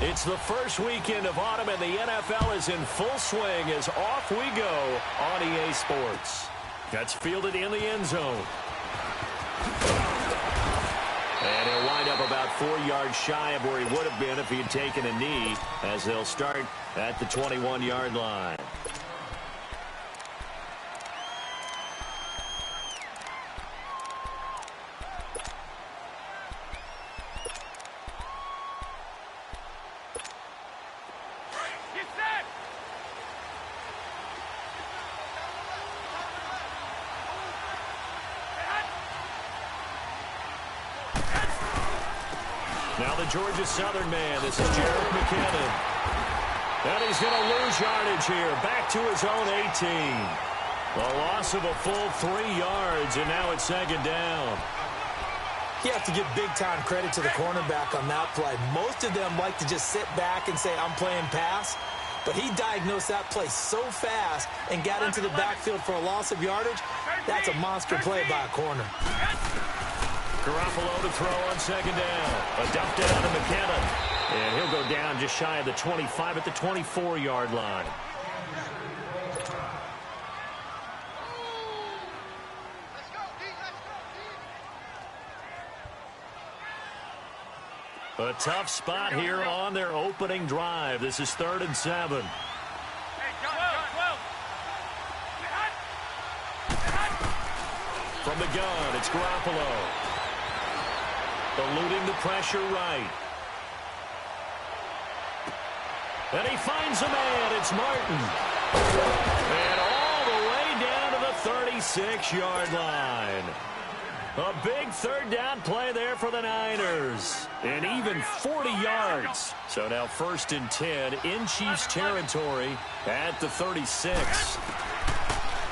It's the first weekend of autumn, and the NFL is in full swing as off we go on EA Sports. That's fielded in the end zone. And he'll wind up about 4 yards shy of where he would have been if he had taken a knee, as they'll start at the 21-yard line. Now the Georgia Southern man, this is Jared McKinnon. And he's going to lose yardage here, back to his own 18. A loss of a full 3 yards, and now it's second down. You have to give big-time credit to the cornerback on that play. Most of them like to just sit back and say, I'm playing pass. But he diagnosed that play so fast and got into the backfield for a loss of yardage. That's a monster play by a corner. Garoppolo to throw on second down. A dump down to McKinnon. And he'll go down just shy of the 25 at the 24-yard line. A tough spot here on their opening drive. This is 3rd and 7. From the gun, it's Garoppolo. Eluding the pressure right. And he finds a man. It's Martin. And all the way down to the 36-yard line. A big 3rd down play there for the Niners. And even 40 yards. So now 1st and 10 in Chiefs territory at the 36.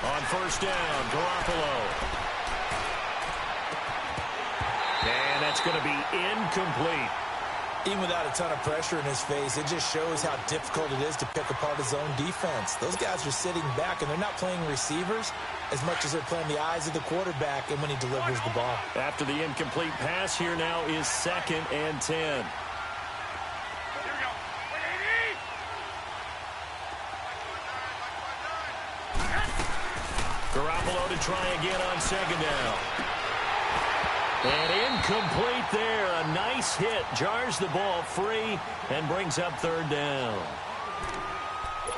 On 1st down, Garoppolo. And that's going to be incomplete. Even without a ton of pressure in his face, it just shows how difficult it is to pick apart his own defense. Those guys are sitting back, and they're not playing receivers as much as they're playing the eyes of the quarterback and when he delivers the ball. After the incomplete pass, here now is 2nd and 10. Garoppolo to try again on 2nd down. And incomplete there. A nice hit. Jars the ball free and brings up 3rd down.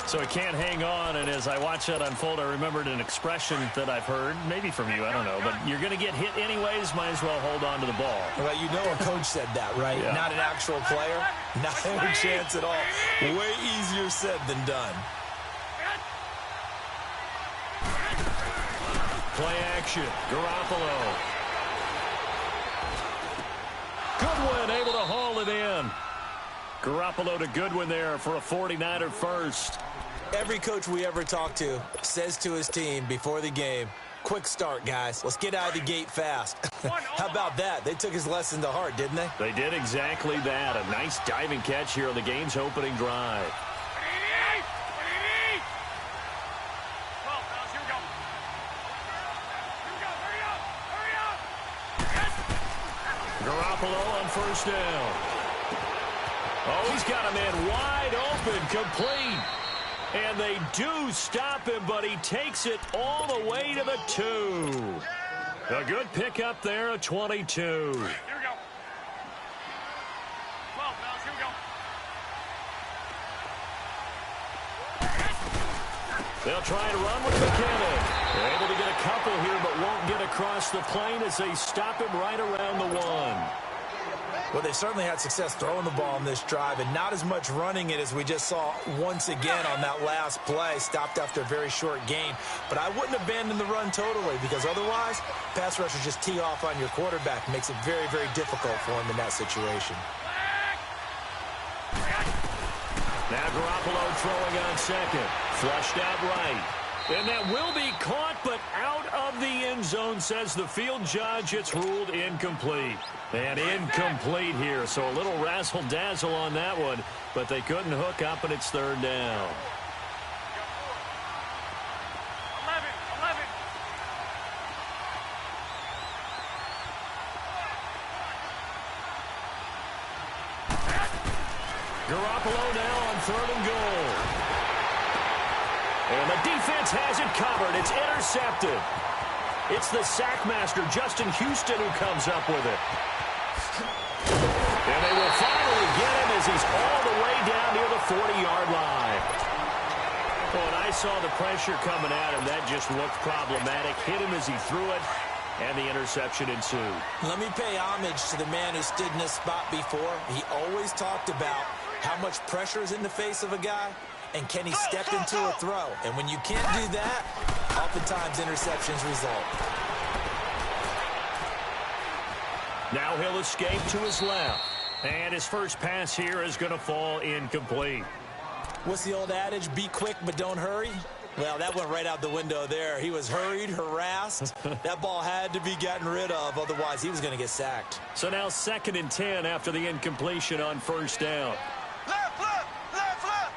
So he can't hang on, and as I watch that unfold, I remembered an expression that I've heard, maybe from you, I don't know, but you're going to get hit anyways, might as well hold on to the ball. Well, you know a coach said that, right? Yeah. Not an actual player. Not a chance at all. Way easier said than done. Play action. Garoppolo. Goodwin able to haul it in. Garoppolo to Goodwin there for a 49er first. Every coach we ever talk to says to his team before the game, quick start, guys. Let's get out of the gate fast. How about that? They took his lesson to heart, didn't they? They did exactly that. A nice diving catch here on the game's opening drive. Garoppolo on 1st down. Oh, he's got a man wide open, complete. And they do stop him, but he takes it all the way to the 2. A good pickup there, a 22. Here we go. 12, fellas, here we go. They'll try to run with McKinnon. They're able to get a couple here, but won't get across the plane as they stop him right around the 1. Well, they certainly had success throwing the ball on this drive, and not as much running it as we just saw once again on that last play. Stopped after a very short gain. But I wouldn't abandon the run totally, because otherwise, pass rushers just tee off on your quarterback. Makes it very, very difficult for him in that situation. Now Garoppolo throwing on 2nd. Flushed out right. And that will be caught, but out of the end zone, says the field judge. It's ruled incomplete. And incomplete here, so a little razzle-dazzle on that one, but they couldn't hook up, and it's 3rd down. 11. Garoppolo now on 3rd and goal. And the defense has it covered. It's intercepted. It's the sackmaster, Justin Houston, who comes up with it. And they will finally get him as he's all the way down near the 40-yard line. When I saw the pressure coming at him, that just looked problematic. Hit him as he threw it, and the interception ensued. Let me pay homage to the man who stood in this spot before. He always talked about how much pressure is in the face of a guy, and can he step into a throw? And when you can't do that, oftentimes interceptions result. Now he'll escape to his left. And his first pass here is going to fall incomplete. What's the old adage? Be quick, but don't hurry. Well, that went right out the window there. He was hurried, harassed. That ball had to be gotten rid of, otherwise he was going to get sacked. So now 2nd and 10 after the incompletion on 1st down. Left, left, left, left.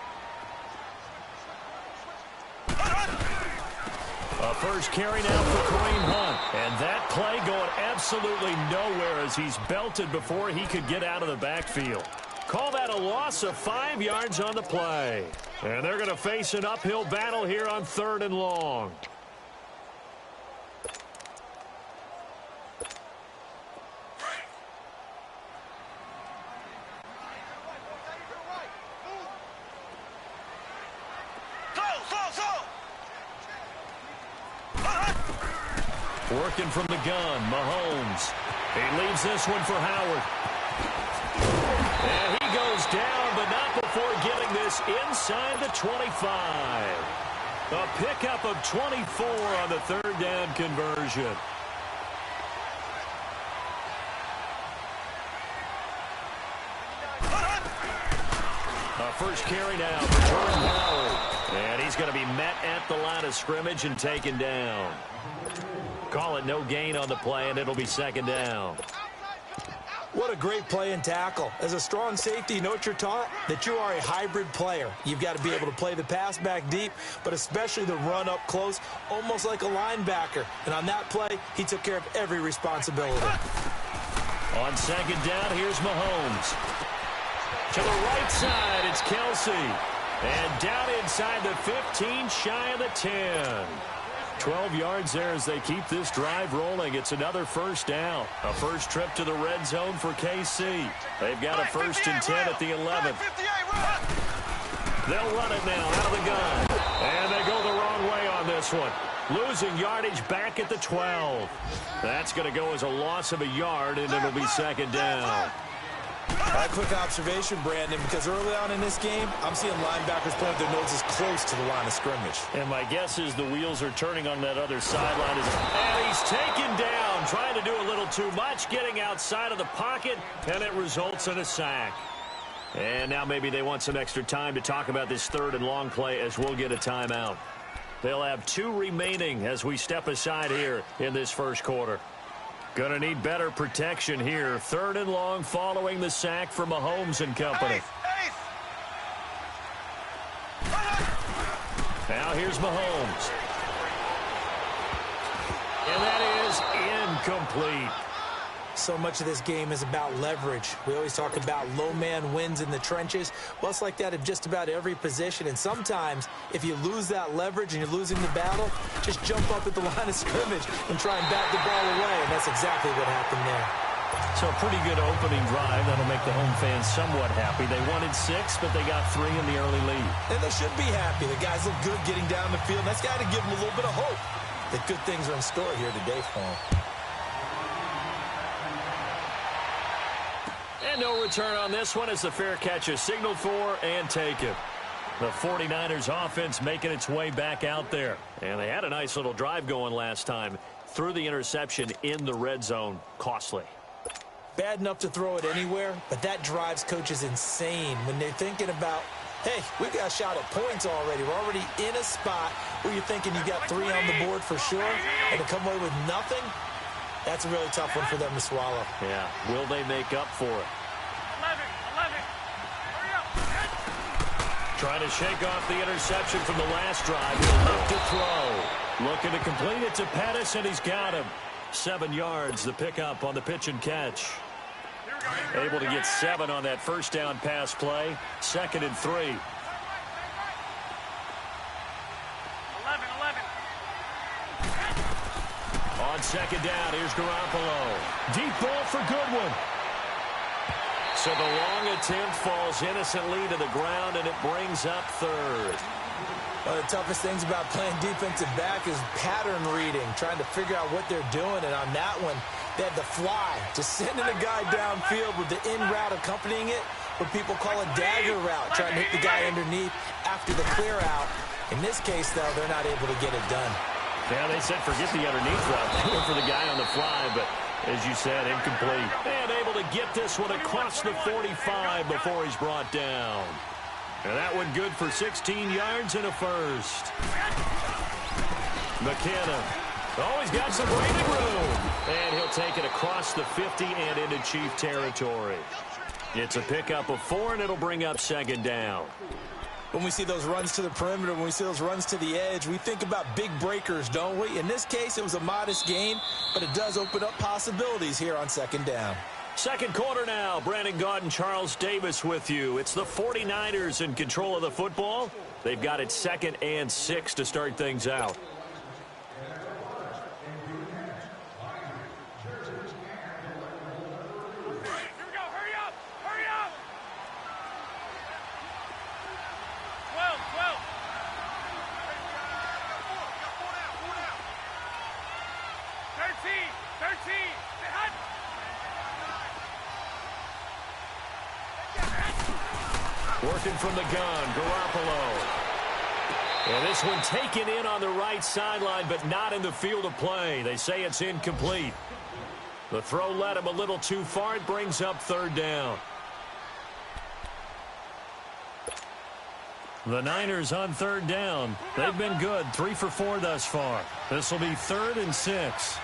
A first carry now for Kareem Hunt. And that play going absolutely nowhere as he's belted before he could get out of the backfield. Call that a loss of 5 yards on the play. And they're going to face an uphill battle here on 3rd and long. Working from the gun, Mahomes. He leaves this one for Howard. And he goes down, but not before getting this inside the 25. A pickup of 24 on the 3rd down conversion. A first carry now for Jordan Howard. And he's going to be met at the line of scrimmage and taken down. Call it no gain on the play, and it'll be 2nd down. What a great play and tackle. As a strong safety, you know what you're taught? That you are a hybrid player. You've got to be able to play the pass back deep, but especially the run up close, almost like a linebacker. And on that play, he took care of every responsibility. On 2nd down, here's Mahomes. To the right side, it's Kelsey. And down inside the 15, shy of the 10. 12 yards there as they keep this drive rolling. It's another 1st down. A first trip to the red zone for KC. They've got a 1st and 10 at the 11th. They'll run it now out of the gun. And they go the wrong way on this one. Losing yardage back at the 12. That's going to go as a loss of a yard, and it'll be 2nd down. A quick observation, Brandon, because early on in this game, I'm seeing linebackers point their noses close to the line of scrimmage. And my guess is the wheels are turning on that other sideline. And he's taken down, trying to do a little too much, getting outside of the pocket, and it results in a sack. And now maybe they want some extra time to talk about this 3rd and long play as we'll get a timeout. They'll have 2 remaining as we step aside here in this 1st quarter. Gonna need better protection here. 3rd and long following the sack for Mahomes and company. Now here's Mahomes. And that is incomplete. So much of this game is about leverage. We always talk about low man wins in the trenches. Well, it's like that at just about every position. And sometimes, if you lose that leverage and you're losing the battle, just jump up at the line of scrimmage and try and bat the ball away. And that's exactly what happened there. So a pretty good opening drive. That'll make the home fans somewhat happy. They wanted 6, but they got 3 in the early lead. And they should be happy. The guys look good getting down the field. That's got to give them a little bit of hope that good things are in store here today for them. And no return on this one as the fair catch is signaled for and taken. The 49ers offense making its way back out there. And they had a nice little drive going last time. Threw the interception in the red zone. Costly. Bad enough to throw it anywhere, but that drives coaches insane when they're thinking about, hey, we've got a shot at points already. We're already in a spot where you're thinking you got 3 on the board for sure, and to come away with nothing, that's a really tough one for them to swallow. Yeah, will they make up for it? 11. Hurry up. Trying to shake off the interception from the last drive. He'll look to throw. Looking to complete it to Pettis, and he's got him. 7 yards, the pickup on the pitch and catch. Able to get 7 on that first down pass play. 2nd and 3. 11. On 2nd down, here's Garoppolo. Deep ball for Goodwin. So the long attempt falls innocently to the ground, and it brings up 3rd. One of the toughest things about playing defensive back is pattern reading, trying to figure out what they're doing. And on that one, they had the fly, just sending a guy downfield with the in route accompanying it, what people call a dagger route, trying to hit the guy underneath after the clear out. In this case, though, they're not able to get it done. Yeah, they said forget the underneath route. They went for the guy on the fly, but as you said, incomplete. And able to get this one across the 45 before he's brought down. And that one good for 16 yards and a first. McKinnon. Oh, he's got some breathing room. And he'll take it across the 50 and into Chief territory. It's a pickup of 4, and it'll bring up 2nd down. When we see those runs to the perimeter, when we see those runs to the edge, we think about big breakers, don't we? In this case, it was a modest gain, but it does open up possibilities here on 2nd down. Second quarter now. Brandon Gaudin, Charles Davis with you. It's the 49ers in control of the football. They've got it 2nd and 6 to start things out. Working from the gun, Garoppolo. And this one taken in on the right sideline, but not in the field of play. They say it's incomplete. The throw led him a little too far. It brings up 3rd down. The Niners on 3rd down. They've been good, 3 for 4 thus far. This will be 3rd and 6.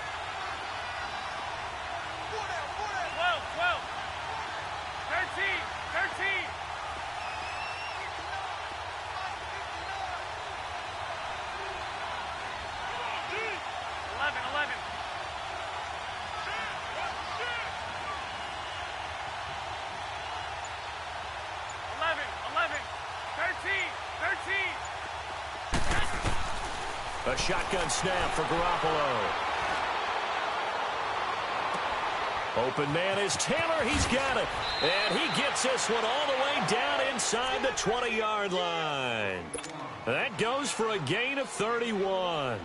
A shotgun snap for Garoppolo. Open man is Taylor. He's got it. And he gets this one all the way down inside the 20-yard line. That goes for a gain of 31.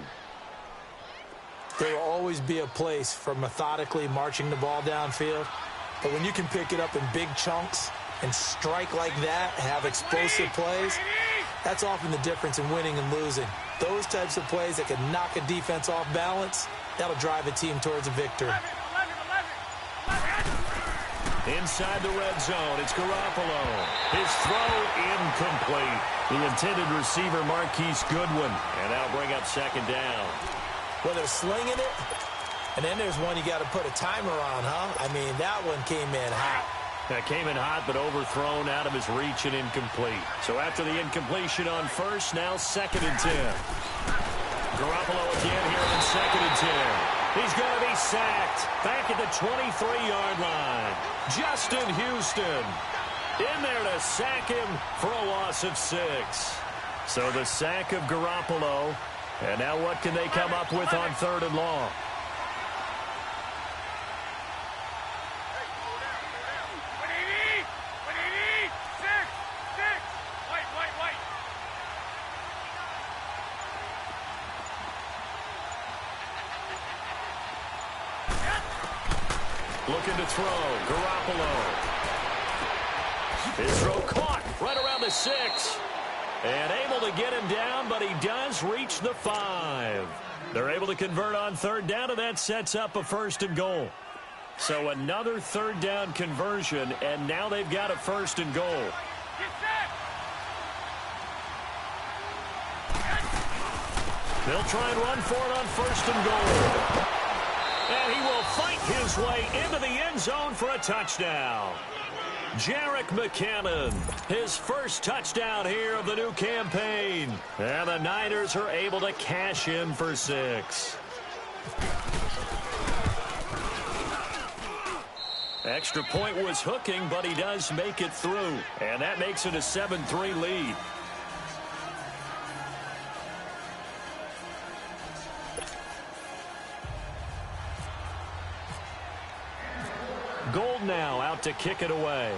There will always be a place for methodically marching the ball downfield. But when you can pick it up in big chunks and strike like that, have explosive plays, that's often the difference in winning and losing. Those types of plays that can knock a defense off balance, that'll drive a team towards a victory. Inside the red zone, it's Garoppolo. His throw incomplete. The intended receiver, Marquise Goodwin. And that'll bring up 2nd down. Well, they're slinging it, and then there's one you got to put a timer on, huh? I mean, that one came in hot. That came in hot, but overthrown, out of his reach and incomplete. So after the incompletion on first, now 2nd and 10. Garoppolo again here on 2nd and 10. He's going to be sacked back at the 23-yard line. Justin Houston in there to sack him for a loss of 6. So the sack of Garoppolo. And now what can they come up with on 3rd and long? Looking to throw. Garoppolo. His throw caught right around the 6. And able to get him down, but he does reach the 5. They're able to convert on 3rd down, and that sets up a 1st and goal. So another 3rd down conversion, and now they've got a 1st and goal. They'll try and run for it on 1st and goal. And he will fight his way into the end zone for a touchdown. Jerick McKinnon, his first touchdown here of the new campaign. And the Niners are able to cash in for 6. Extra point was hooking, but he does make it through. And that makes it a 7-3 lead. Gold now out to kick it away.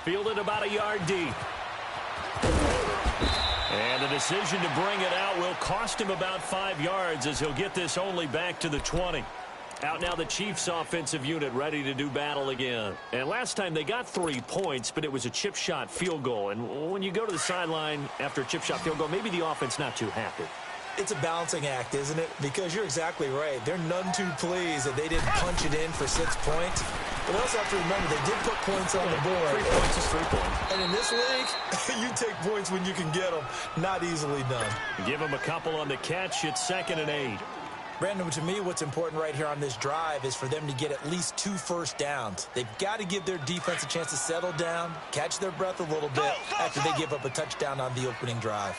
Fielded about a yard deep. And the decision to bring it out will cost him about 5 yards as he'll get this only back to the 20. Out now the Chiefs offensive unit ready to do battle again. And last time they got 3 points, but it was a chip shot field goal. And when you go to the sideline after a chip shot field goal, maybe the offense not too happy. It's a balancing act, isn't it? Because you're exactly right. They're none too pleased that they didn't punch it in for 6 points. But they also have to remember they did put points on the board. 3 points is 3 points. And in this league, you take points when you can get them. Not easily done. Give them a couple on the catch. It's 2nd and 8. Brandon, to me, what's important right here on this drive is for them to get at least 2 first downs. They've got to give their defense a chance to settle down, catch their breath a little bit after they give up a touchdown on the opening drive.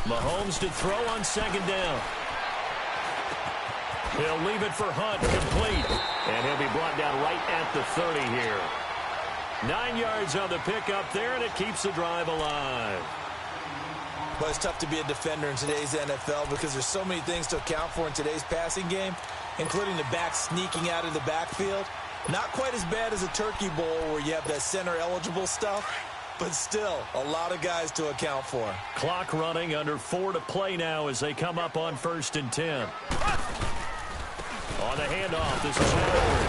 Mahomes to throw on 2nd down. He'll leave it for Hunt, complete. And he'll be brought down right at the 30 here. 9 yards on the pickup there, and it keeps the drive alive. But it's tough to be a defender in today's NFL because there's so many things to account for in today's passing game, including the back sneaking out of the backfield. Not quite as bad as a Turkey Bowl where you have that center-eligible stuff, but still a lot of guys to account for. Clock running, under 4 to play now as they come up on 1st and 10. On the handoff, this is Howard.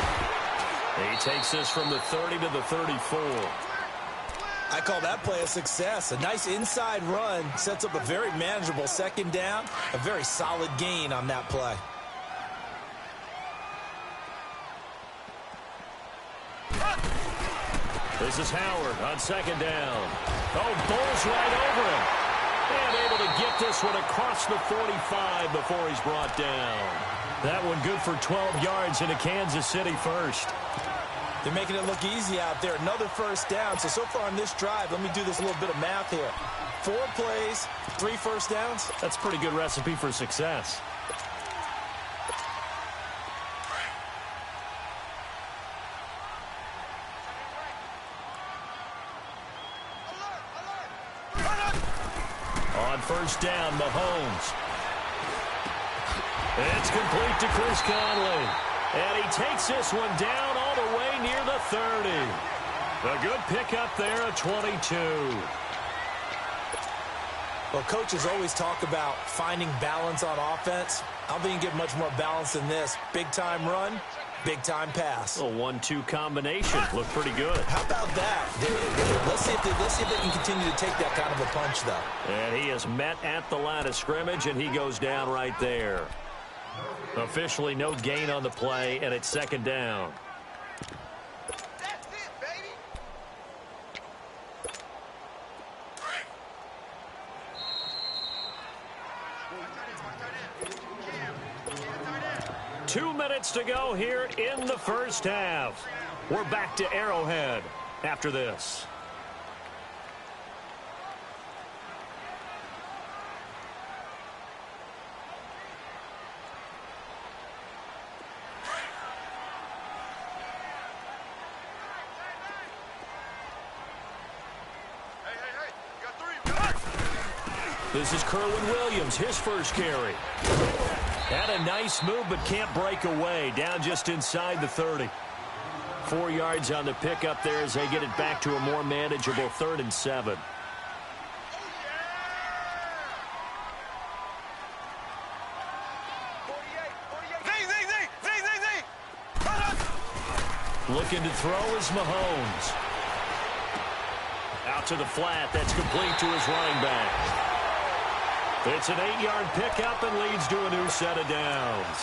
He takes this from the 30 to the 34. I call that play a success. A nice inside run sets up a very manageable 2nd down. A very solid gain on that play. This is Howard on 2nd down. Oh, bowls right over him. And able to get this one across the 45 before he's brought down. That one good for 12 yards into Kansas City first. They're making it look easy out there. Another 1st down. So far on this drive, let me do this little bit of math here. 4 plays, 3 first downs. That's a pretty good recipe for success. On 1st down, Mahomes. It's complete to Chris Conley. And he takes this one down all the way near the 30. A good pickup there, a 22. Well, coaches always talk about finding balance on offense. I don't think you can get much more balance than this. Big-time run, big-time pass. A 1-2 combination. Looked pretty good. How about that? Let's see if they can continue to take that kind of a punch, though. And he is met at the line of scrimmage, and he goes down right there. Officially no gain on the play, and it's 2nd down. That's it, baby. Two minutes to go here in the first half. We're back to Arrowhead after this. This is Kerwin Williams, his first carry. Had a nice move, but can't break away. Down just inside the 30. 4 yards on the pickup there as they get it back to a more manageable 3rd and 7. Looking to throw is Mahomes. Out to the flat. That's complete to his running back. It's an 8-yard pickup and leads to a new set of downs.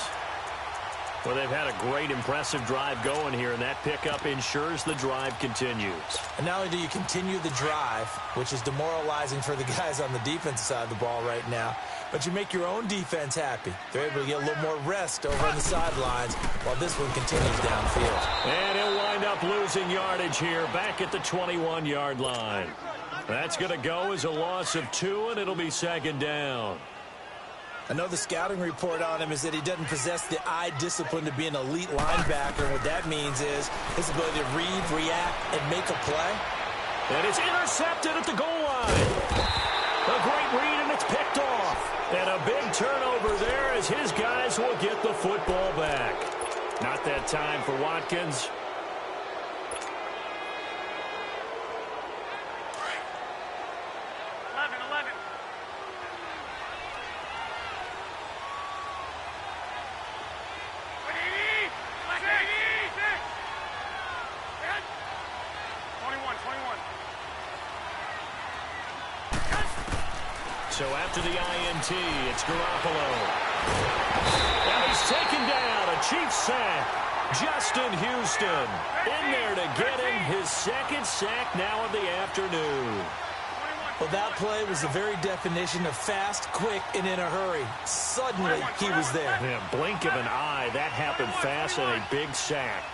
Well, they've had a great, impressive drive going here, and that pickup ensures the drive continues. And not only do you continue the drive, which is demoralizing for the guys on the defensive side of the ball right now, but you make your own defense happy. They're able to get a little more rest over on the sidelines while this one continues downfield. And he'll wind up losing yardage here back at the 21-yard line. That's going to go as a loss of 2, and it'll be second down. Another scouting report on him is that he doesn't possess the eye discipline to be an elite linebacker. And what that means is his ability to read, react, and make a play. And it's intercepted at the goal line. A great read, and it's picked off. And a big turnover there as his guys will get the football back. Not that time for Watkins. So after the INT, it's Garoppolo. And he's taken down, a Chiefs sack. Justin Houston in there to get him his second sack now of the afternoon. Well, that play was the very definition of fast, quick, and in a hurry. Suddenly, he was there. Yeah, blink of an eye, that happened fast and a big sack.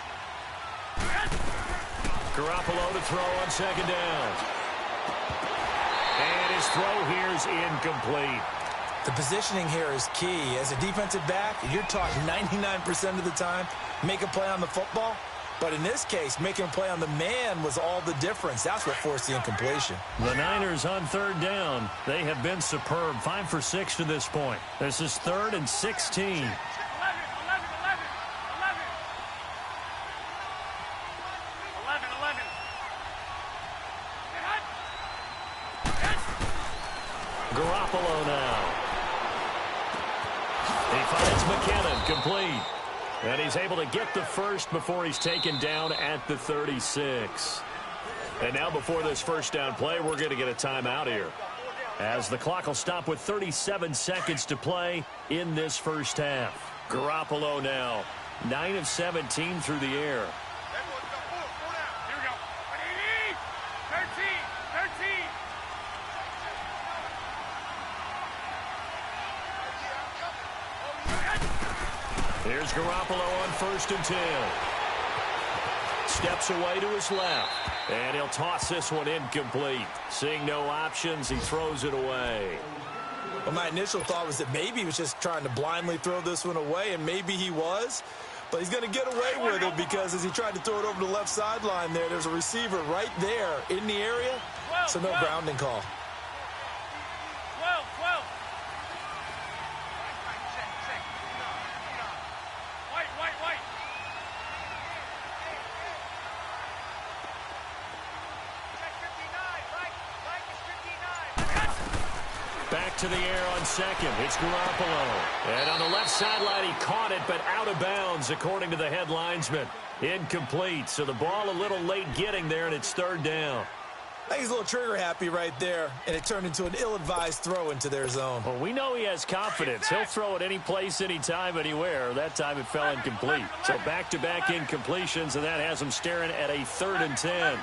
Garoppolo to throw on second down. And his throw here is incomplete. The positioning here is key. As a defensive back, you're taught 99% of the time, make a play on the football. But in this case, making a play on the man was all the difference. That's what forced the incompletion. The Niners on third down. They have been superb. 5 for 6 to this point. This is 3rd and 16. Garoppolo now. He finds McKinnon complete. And he's able to get the first before he's taken down at the 36. And now before this first down play, we're going to get a timeout here, as the clock will stop with 37 seconds to play in this first half. Garoppolo now, 9 of 17 through the air. Here's Garoppolo on 1st and 10. Steps away to his left. And he'll toss this one incomplete. Seeing no options, he throws it away. Well, my initial thought was that maybe he was just trying to blindly throw this one away, and maybe he was. But he's going to get away with it because as he tried to throw it over the left sideline there's a receiver right there in the area, so no grounding call. Back to the air on second. It's Garoppolo. And on the left sideline, he caught it, but out of bounds, according to the head linesman. Incomplete. So the ball a little late getting there, and it's 3rd down. I think he's a little trigger happy right there, and it turned into an ill-advised throw into their zone. Well, we know he has confidence. He'll throw it any place, anytime, anywhere. That time it fell incomplete. So back-to-back incompletions, and that has him staring at a 3rd and 10.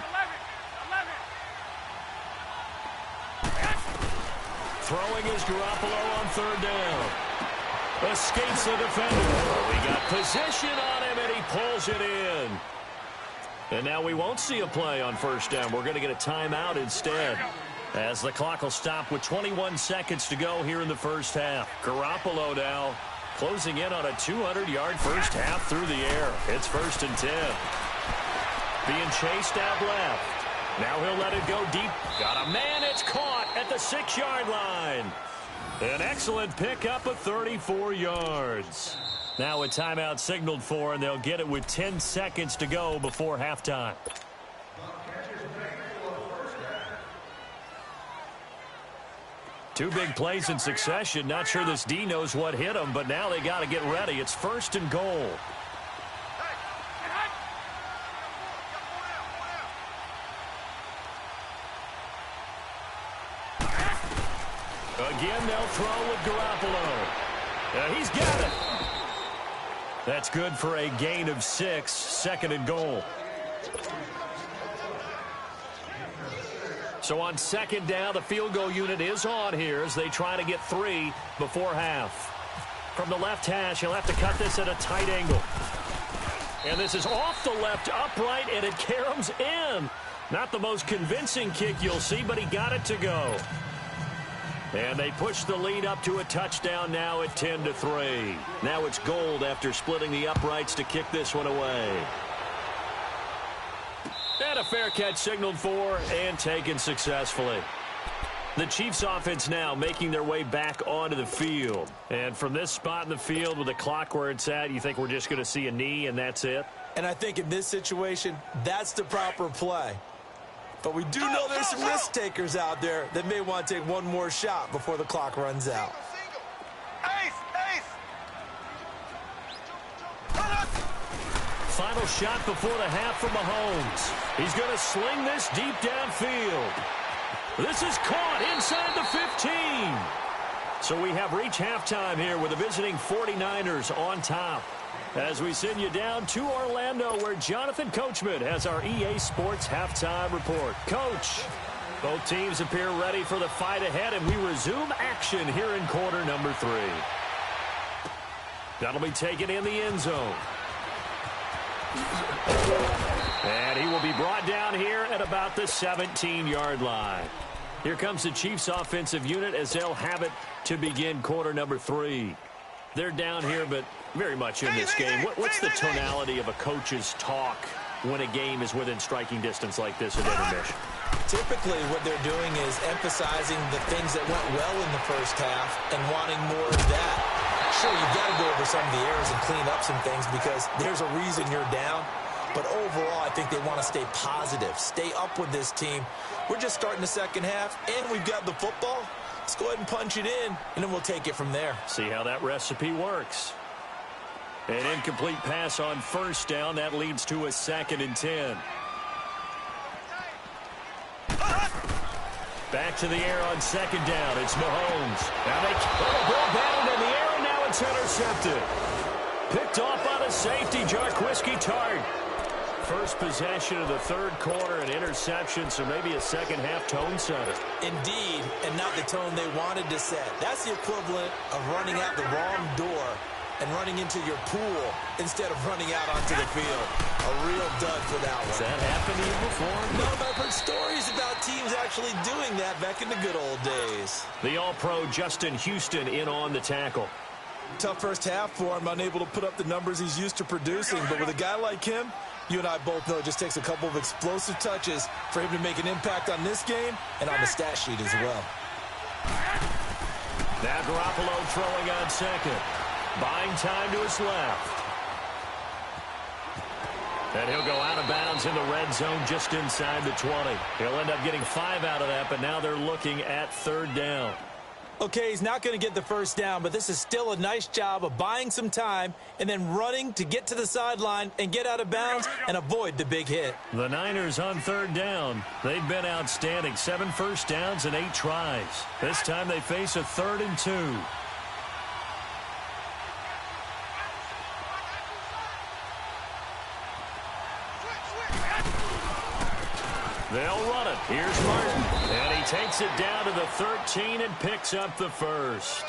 Throwing is Garoppolo on 3rd down. Escapes the defender. We got position on him, and he pulls it in. And now we won't see a play on 1st down. We're going to get a timeout instead, as the clock will stop with 21 seconds to go here in the first half. Garoppolo now closing in on a 200-yard first half through the air. It's 1st and 10. Being chased out left. Now he'll let it go deep. Got a man. It's caught at the 6-yard line. An excellent pickup of 34 yards. Now a timeout signaled for, and they'll get it with 10 seconds to go before halftime. Two big plays in succession. Not sure this D knows what hit him, but now they got to get ready. It's 1st and goal. Again, they'll throw with Garoppolo. He's got it. That's good for a gain of 6, 2nd and goal. So on second down, the field goal unit is on here as they try to get 3 before half. From the left hash, he'll have to cut this at a tight angle. And this is off the left upright, and it caroms in. Not the most convincing kick you'll see, but he got it to go. And they push the lead up to a touchdown now at 10-3. Now it's Gold after splitting the uprights to kick this one away. And a fair catch signaled for and taken successfully. The Chiefs offense now making their way back onto the field. And from this spot in the field with the clock where it's at, you think we're just going to see a knee and that's it? And I think in this situation, that's the proper play. But we do know there's some risk takers out there that may want to take one more shot before the clock runs out. Final shot before the half from Mahomes. He's going to sling this deep downfield. This is caught inside the 15. So we have reached halftime here with the visiting 49ers on top. As we send you down to Orlando, where Jonathan Coachman has our EA Sports halftime report. Coach, both teams appear ready for the fight ahead, and we resume action here in quarter number 3. That'll be taken in the end zone. And he will be brought down here at about the 17-yard line. Here comes the Chiefs offensive unit as they'll have it to begin quarter number 3. They're down here, but very much in this game. What's the tonality of a coach's talk when a game is within striking distance like this at intermission? Typically, what they're doing is emphasizing the things that went well in the first half and wanting more of that. Sure, you've got to go over some of the errors and clean up some things because there's a reason you're down. But overall, I think they want to stay positive, stay up with this team. We're just starting the second half, and we've got the football. Let's go ahead and punch it in, and then we'll take it from there. See how that recipe works. An incomplete pass on first down. That leads to a 2nd and 10. Back to the air on second down. It's Mahomes. Now they put a ball battled in the air, and now it's intercepted. Picked off by the safety, Jarquiski Tart. First possession of the third quarter, an interception, so maybe a second-half tone setter. Indeed, and not the tone they wanted to set. That's the equivalent of running out the wrong door and running into your pool instead of running out onto the field. A real dud for that one. Has that happened to you before? No, but I've heard stories about teams actually doing that back in the good old days. The All-Pro Justin Houston in on the tackle. Tough first half for him, unable to put up the numbers he's used to producing. But with a guy like him, you and I both know it just takes a couple of explosive touches for him to make an impact on this game and on the stat sheet as well. Now Garoppolo throwing on second. Buying time to his left. And he'll go out of bounds in the red zone just inside the 20. He'll end up getting 5 out of that, but now they're looking at third down. Okay, he's not going to get the first down, but this is still a nice job of buying some time and then running to get to the sideline and get out of bounds and avoid the big hit. The Niners on third down. They've been outstanding. 7 first downs and 8 tries. This time they face a 3rd and 2. They'll run it. Here's Martin. And he takes it down to the 13 and picks up the first.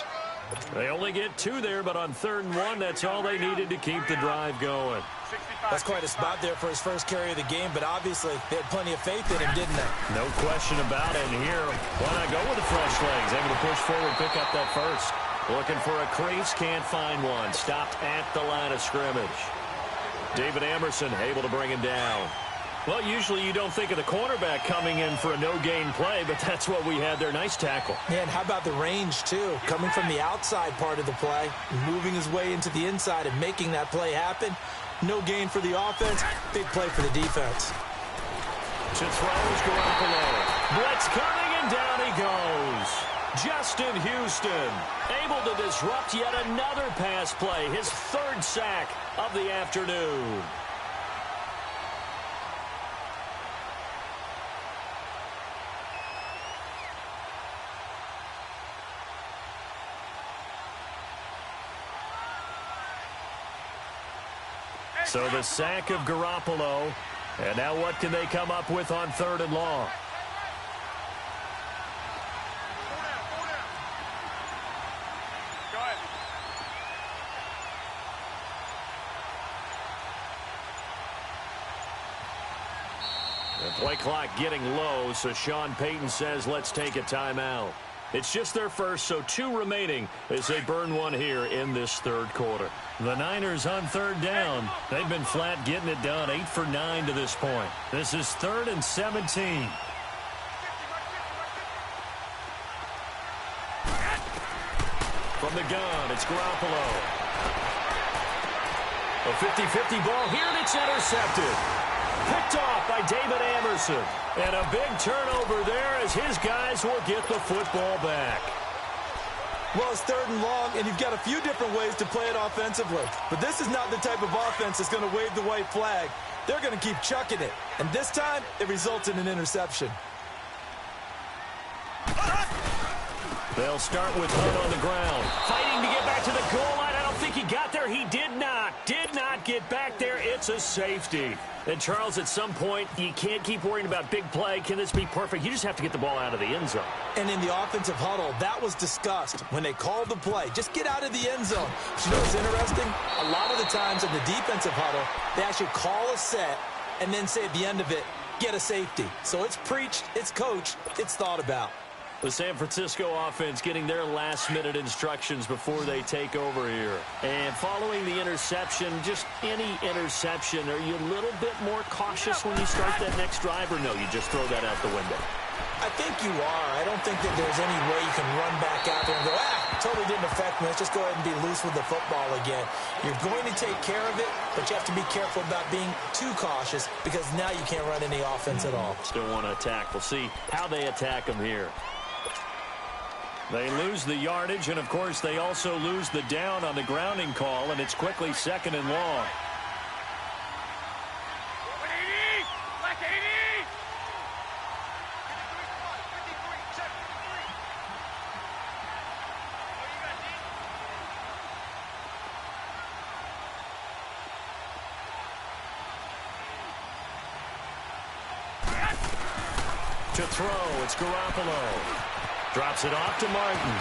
They only get 2 there, but on 3rd and 1, that's all they needed to keep the drive going. That's quite a spot there for his first carry of the game, but obviously they had plenty of faith in him, didn't they? No question about it. And here, why not go with the fresh legs? Able to push forward, pick up that first. Looking for a crease, can't find one. Stopped at the line of scrimmage. David Emerson able to bring him down. Well, usually you don't think of the cornerback coming in for a no-gain play, but that's what we had there. Nice tackle. Yeah, and how about the range, too? Coming from the outside part of the play, moving his way into the inside and making that play happen. No gain for the offense, big play for the defense. To throws Garoppolo. Blitz coming, and down he goes. Justin Houston able to disrupt yet another pass play. His 3rd sack of the afternoon. So the sack of Garoppolo. And now what can they come up with on 3rd and long? Play clock getting low, so Sean Payton says let's take a timeout. It's just their first, so 2 remaining as they burn one here in this third quarter. The Niners on third down. They've been flat getting it done, 8 for 9 to this point. This is 3rd and 17. From the gun, it's Garoppolo. A 50-50 ball here, and it's intercepted. Picked off by David Anderson. And a big turnover there as his guys will get the football back. Well, it's 3rd and long, and you've got a few different ways to play it offensively. But this is not the type of offense that's going to wave the white flag. They're going to keep chucking it. And this time, it results in an interception. They'll start with Hunt on the ground. Fighting to get back to the goal line. I don't think he got there. He did not. Did not get back there. It's a safety. And, Charles, at some point, you can't keep worrying about big play. Can this be perfect? You just have to get the ball out of the end zone. And in the offensive huddle, that was discussed when they called the play. Just get out of the end zone. But you know what's interesting? A lot of the times in the defensive huddle, they actually call a set and then say at the end of it, get a safety. So it's preached, it's coached, it's thought about. The San Francisco offense getting their last-minute instructions before they take over here. And following the interception, just any interception, are you a little bit more cautious when you start that next drive, or no, you just throw that out the window? I think you are. I don't think that there's any way you can run back out there and go, totally didn't affect me. Let's just go ahead and be loose with the football again. You're going to take care of it, but you have to be careful about being too cautious because now you can't run any offense at all. Still want to attack. We'll see how they attack them here. They lose the yardage, and, of course, they also lose the down on the grounding call, and it's quickly 2nd and long. To throw, it's Garoppolo. Drops it off to Martin.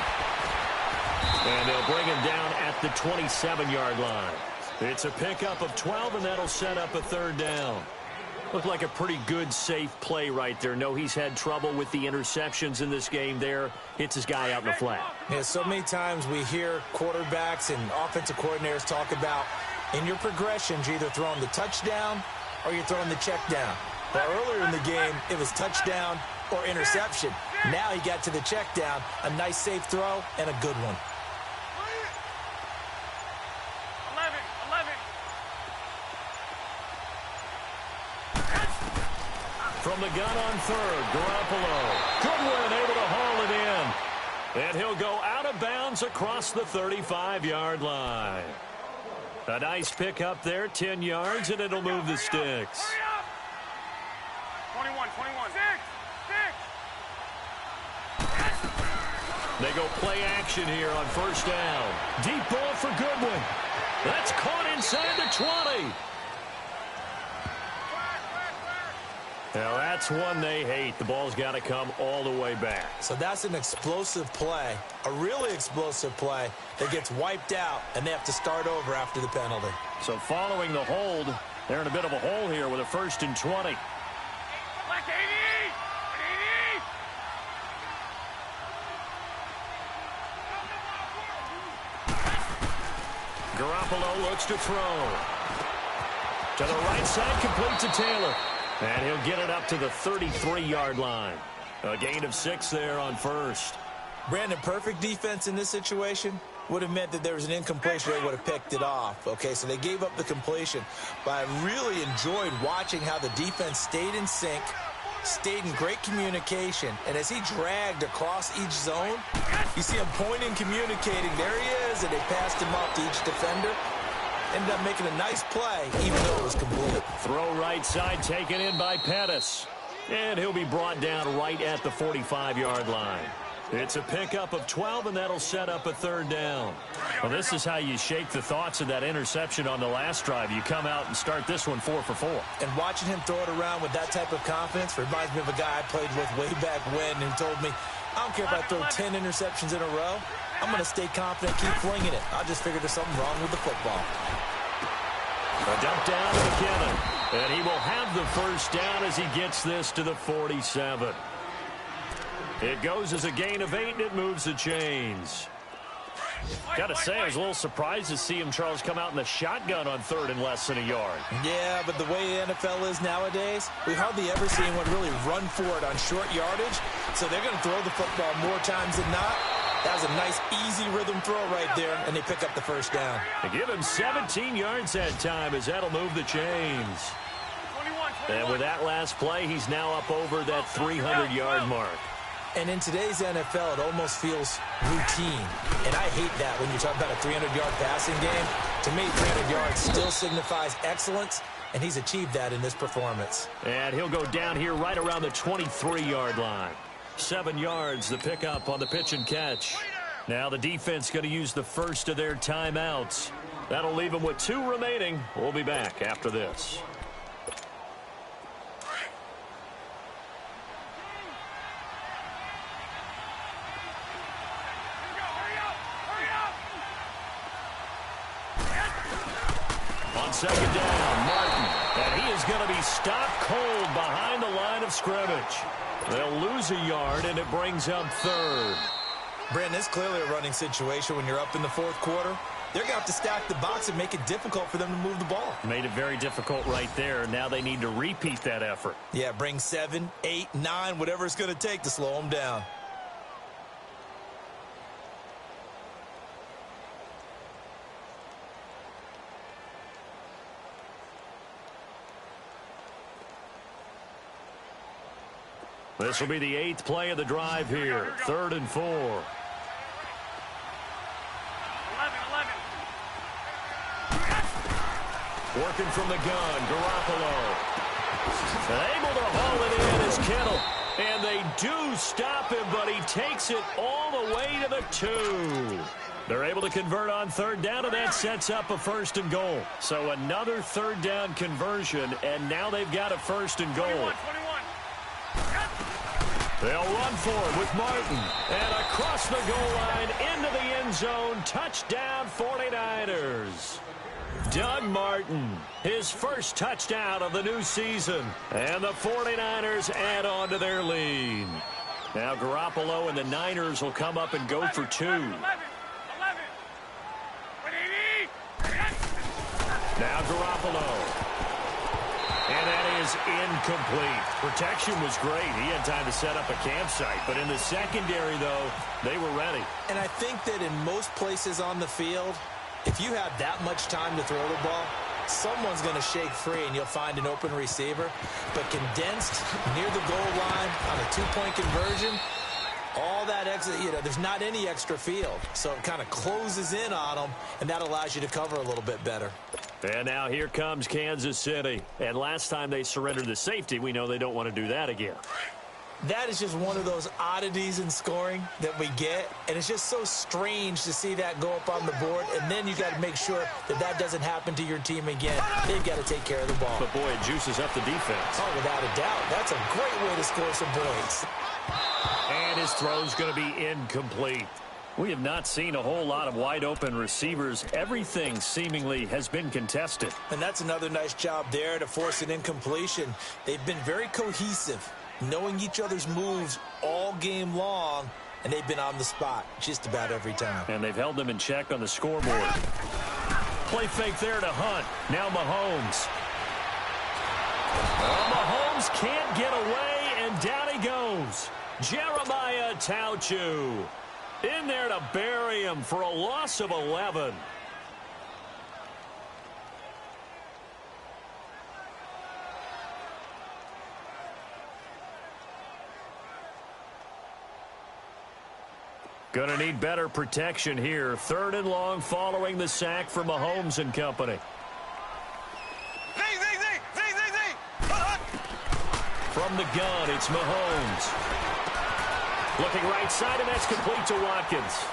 And they'll bring him down at the 27-yard line. It's a pickup of 12, and that'll set up a 3rd down. Looked like a pretty good, safe play right there. No, he's had trouble with the interceptions in this game there. Hits his guy out in the flat. Yeah, so many times we hear quarterbacks and offensive coordinators talk about in your progressions, you're either throwing the touchdown or you're throwing the check down. But earlier in the game, it was touchdown or interception. Now he got to the check down, a nice safe throw, and a good one. 11. From the gun on 3rd, Garoppolo. Goodwin able to haul it in. And he'll go out of bounds across the 35-yard line. A nice pick up there, 10 yards, and it'll move the sticks. 21. They go play action here on 1st down. Deep ball for Goodwin. That's caught inside the 20. Now that's one they hate. The ball's got to come all the way back. So that's an explosive play, a really explosive play that gets wiped out, and they have to start over after the penalty. So following the hold, they're in a bit of a hole here with a 1st and 20. Garoppolo looks to throw. To the right side, complete to Taylor. And he'll get it up to the 33-yard line. A gain of 6 there on 1st. Brandon, perfect defense in this situation would have meant that there was an incompletion. They would have picked it off. Okay, so they gave up the completion. But I really enjoyed watching how the defense stayed in sync, stayed in great communication, and as he dragged across each zone, you see him pointing, communicating. There he is, and they passed him off to each defender. Ended up making a nice play, even though it was complete. Throw right side, taken in by Pettis. And he'll be brought down right at the 45-yard line. It's a pickup of 12, and that'll set up a 3rd down. Well, this is how you shake the thoughts of that interception on the last drive. You come out and start this one 4 for 4. And watching him throw it around with that type of confidence reminds me of a guy I played with way back when who told me, I don't care if I throw 10 interceptions in a row. I'm going to stay confident, keep flinging it. I just figured there's something wrong with the football. A dump down to McKinnon. And he will have the first down as he gets this to the 47. It goes as a gain of 8, and it moves the chains. Got to say, I was a little surprised to see him, Charles, come out in the shotgun on 3rd and less than a yard. Yeah, but the way the NFL is nowadays, we hardly ever see anyone really run for it on short yardage. So they're going to throw the football more times than not. That was a nice, easy rhythm throw right there, and they pick up the first down. They give him 17 yards that time as that'll move the chains. 21. And with that last play, he's now up over that 300-yard mark. And in today's NFL, it almost feels routine. And I hate that when you talk about a 300-yard passing game. To me, 300 yards still signifies excellence, and he's achieved that in this performance. And he'll go down here right around the 23-yard line. 7 yards, the pickup on the pitch and catch. Now the defense going to use the first of their timeouts. That'll leave them with 2 remaining. We'll be back after this. On 2nd down, Martin. And he is going to be stopped cold behind the line of scrimmage. They'll lose a yard, and it brings up 3rd. Brandon, it's clearly a running situation when you're up in the 4th quarter. They're going to have to stack the box and make it difficult for them to move the ball. Made it very difficult right there. Now they need to repeat that effort. Yeah, bring 7, 8, 9, whatever it's going to take to slow them down. This will be the 8th play of the drive here. 3rd and 4. 11. Working from the gun, Garoppolo. And able to haul it in is Kittle. And they do stop him, but he takes it all the way to the 2. They're able to convert on 3rd down, and that sets up a 1st and goal. So another 3rd down conversion, and now they've got a 1st and goal. 21. They'll run for it with Martin. And across the goal line into the end zone. Touchdown 49ers. Doug Martin, his first touchdown of the new season. And the 49ers add on to their lead. Now Garoppolo and the Niners will come up and go for 2. 11. Now Garoppolo. And that is incomplete. Protection was great. He had time to set up a campsite. But in the secondary, though, they were ready. And I think that in most places on the field, if you have that much time to throw the ball, someone's going to shake free and you'll find an open receiver. But condensed near the goal line on a 2-point conversion, all that extra, there's not any extra field. So it kind of closes in on them, and that allows you to cover a little bit better. And now here comes Kansas City. And last time they surrendered the safety, we know they don't want to do that again. That is just one of those oddities in scoring that we get. And it's just so strange to see that go up on the board. And then you got to make sure that that doesn't happen to your team again. They've got to take care of the ball. But, boy, it juices up the defense. Oh, without a doubt. That's a great way to score some points. And his throw's going to be incomplete. We have not seen a whole lot of wide-open receivers. Everything seemingly has been contested. And that's another nice job there to force an incompletion. They've been very cohesive, knowing each other's moves all game long, and they've been on the spot just about every time. And they've held them in check on the scoreboard. Play fake there to Hunt. Now Mahomes. Well, Mahomes can't get away, and down he goes. Jeremiah Tauchu in there to bury him for a loss of 11. Gonna need better protection here. 3rd and long following the sack from Mahomes and company. From the gun, it's Mahomes. Looking right side, and that's complete to Watkins.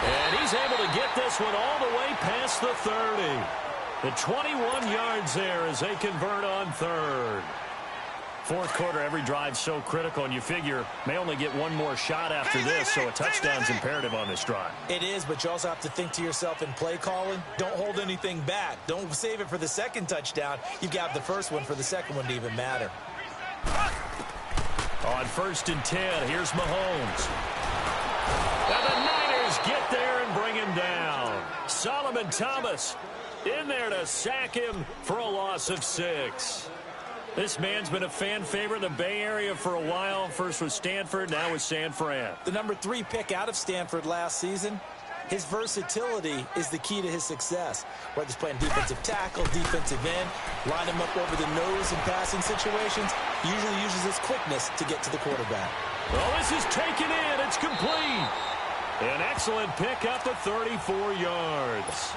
And he's able to get this one all the way past the 30. The 21 yards there as they convert on 3rd. Fourth quarter, every drive so critical, and you figure may only get one more shot after this, so a touchdown's imperative on this drive. It is, but you also have to think to yourself in play calling, don't hold anything back. Don't save it for the second touchdown. You've got the first one for the second one to even matter. On 1st and 10, here's Mahomes. And the Niners get there and bring him down. Solomon Thomas in there to sack him for a loss of 6. This man's been a fan favorite in the Bay Area for a while. First with Stanford, now with San Fran. The number 3 pick out of Stanford last season. His versatility is the key to his success. Whether he's playing defensive tackle, defensive end, line him up over the nose in passing situations, usually uses his quickness to get to the quarterback. Well, this is taken in. It's complete. An excellent pickup of 34 yards.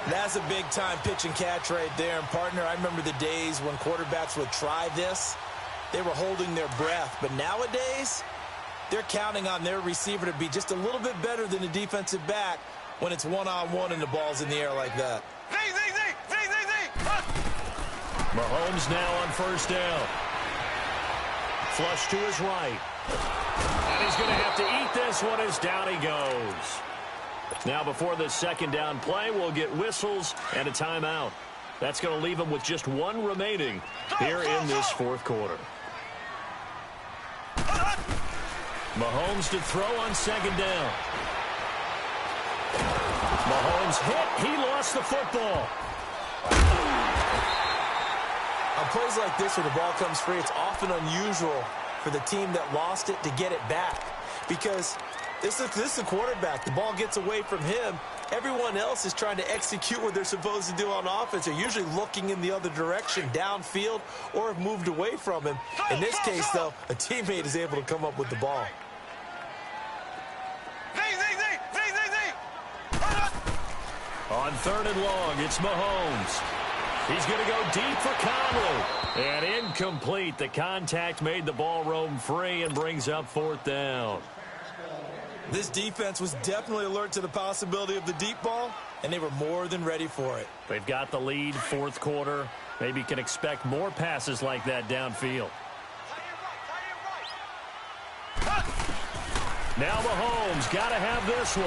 That's a big-time pitch and catch right there. And, partner, I remember the days when quarterbacks would try this. They were holding their breath. But nowadays, they're counting on their receiver to be just a little bit better than the defensive back when it's one-on-one and the ball's in the air like that. Mahomes now on 1st down. Flush to his right. And he's going to have to eat this one as down he goes. Now, before this second down play, we'll get whistles and a timeout. That's going to leave him with just one remaining here in this fourth quarter. Mahomes to throw on 2nd down. Mahomes hit. He lost the football. On plays like this where the ball comes free, it's often unusual for the team that lost it to get it back. Because this is the quarterback. The ball gets away from him. Everyone else is trying to execute what they're supposed to do on offense. They're usually looking in the other direction, downfield, or have moved away from him. In this case, though, a teammate is able to come up with the ball. On 3rd and long, it's Mahomes. He's going to go deep for Conley. And incomplete. The contact made the ball roam free and brings up 4th down. This defense was definitely alert to the possibility of the deep ball, and they were more than ready for it. They've got the lead, 4th quarter. Maybe you can expect more passes like that downfield. Now Mahomes got to have this one.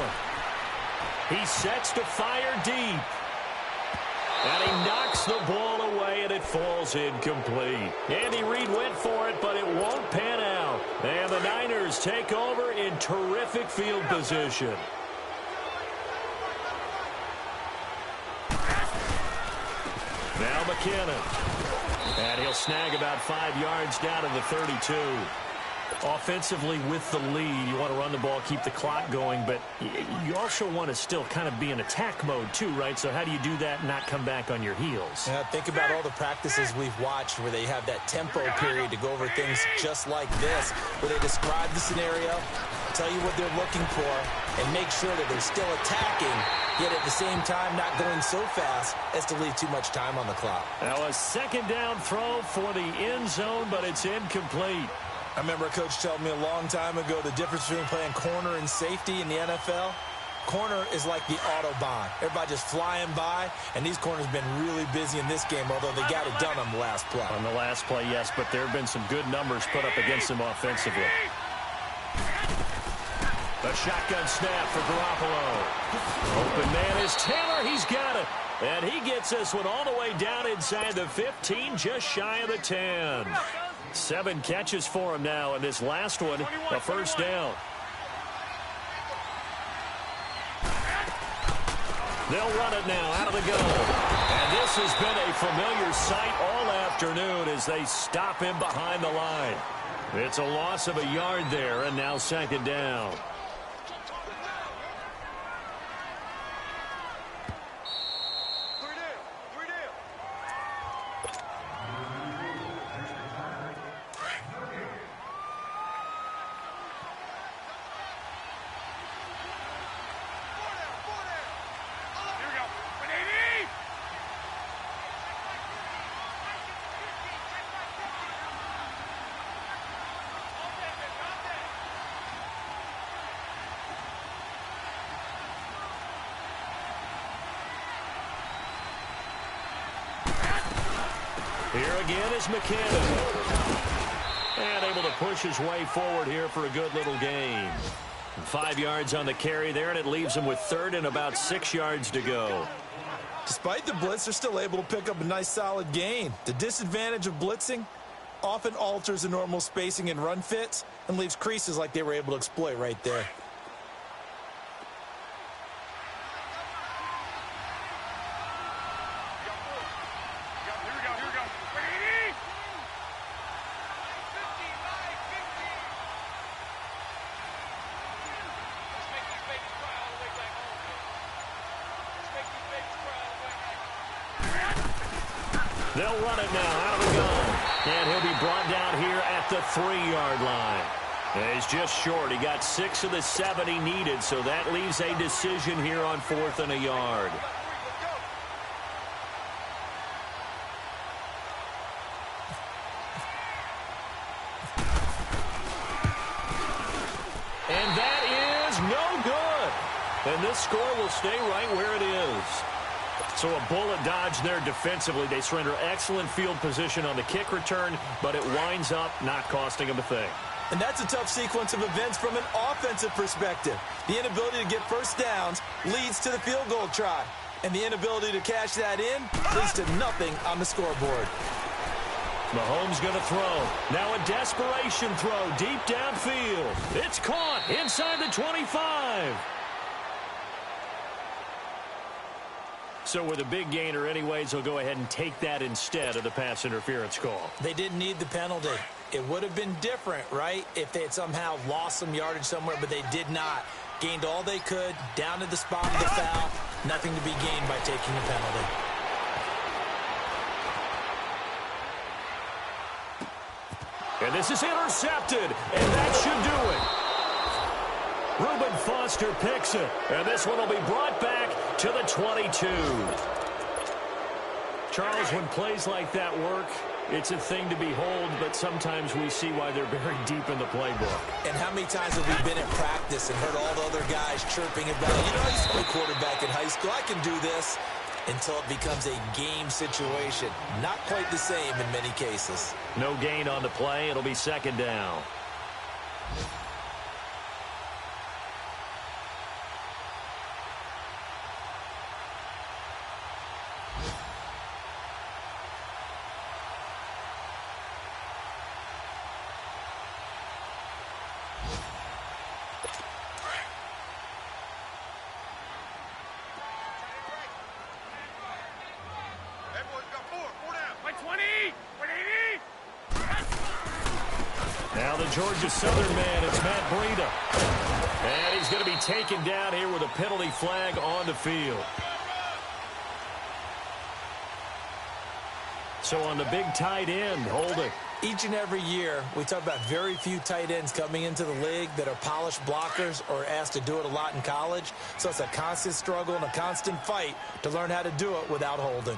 He sets to fire deep. And he knocks the ball away, and it falls incomplete. Andy Reid went for it, but it won't pan out. And the Niners take over in terrific field position. Now McKinnon. And he'll snag about 5 yards down to the 32. Offensively with the lead, you want to run the ball, keep the clock going, but you also want to still kind of be in attack mode too, right? So how do you do that and not come back on your heels? Yeah, think about all the practices we've watched where they have that tempo period to go over things just like this, where they describe the scenario, tell you what they're looking for, and make sure that they're still attacking, yet at the same time not going so fast as to leave too much time on the clock. Now a 2nd down throw for the end zone, but it's incomplete. I remember a coach telling me a long time ago the difference between playing corner and safety in the NFL. Corner is like the Autobahn. Everybody just flying by, and these corners have been really busy in this game, although they got it done on the last play. On the last play, yes, but there have been some good numbers put up against them offensively. A shotgun snap for Garoppolo. Open man is Taylor. He's got it. And he gets this one all the way down inside the 15, just shy of the 10. 7 catches for him now, and this last one, a 1st down. They'll run it now out of the gun. And this has been a familiar sight all afternoon as they stop him behind the line. It's a loss of a yard there, and now 2nd down. Here again is McKinnon. to push his way forward here for a good little gain. 5 yards on the carry there, and it leaves him with third and about 6 yards to go. Despite the blitz, they're still able to pick up a nice solid gain. The disadvantage of blitzing often alters the normal spacing and run fits and leaves creases like they were able to exploit right there. They'll run it now out of the gun. And he'll be brought down here at the 3-yard line. And he's just short. He got 6 of the 7 he needed, so that leaves a decision here on 4th and a yard. And that is no good. And this score will stay right where it is. So a bullet dodge there defensively. They surrender excellent field position on the kick return, but it winds up not costing them a thing. And that's a tough sequence of events from an offensive perspective. The inability to get first downs leads to the field goal try. And the inability to cash that in leads to nothing on the scoreboard. Mahomes going to throw. Now a desperation throw deep downfield. It's caught inside the 25. So with a big gainer anyways, he'll go ahead and take that instead of the pass interference call. They didn't need the penalty. It would have been different, right, if they had somehow lost some yardage somewhere, but they did not. Gained all they could, down to the spot of the foul. Nothing to be gained by taking a penalty. And this is intercepted, and that should do it. Reuben Foster picks it, and this one will be brought back to the 22. Charles, when plays like that work, it's a thing to behold, but sometimes we see why they're very deep in the playbook. And how many times have we been at practice and heard all the other guys chirping about, you know, I used to play quarterback in high school, I can do this, until it becomes a game situation. Not quite the same in many cases. No gain on the play. It'll be 2nd down. Now the Georgia Southern man, it's Matt Breida. And he's going to be taken down here with a penalty flag on the field. So on the big tight end, holding. Each and every year, we talk about very few tight ends coming into the league that are polished blockers or asked to do it a lot in college. So it's a constant struggle and a constant fight to learn how to do it without holding.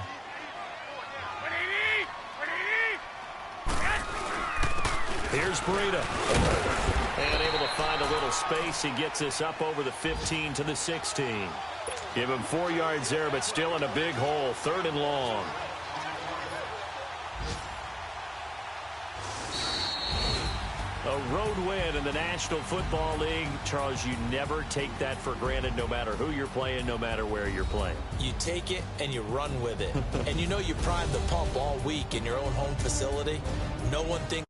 Here's Breida. And able to find a little space. He gets this up over the 15 to the 16. Give him 4 yards there, but still in a big hole. 3rd and long. A road win in the National Football League. Charles, you never take that for granted no matter who you're playing, no matter where you're playing. You take it and you run with it. And you know you primed the pump all week in your own home facility. No one thinks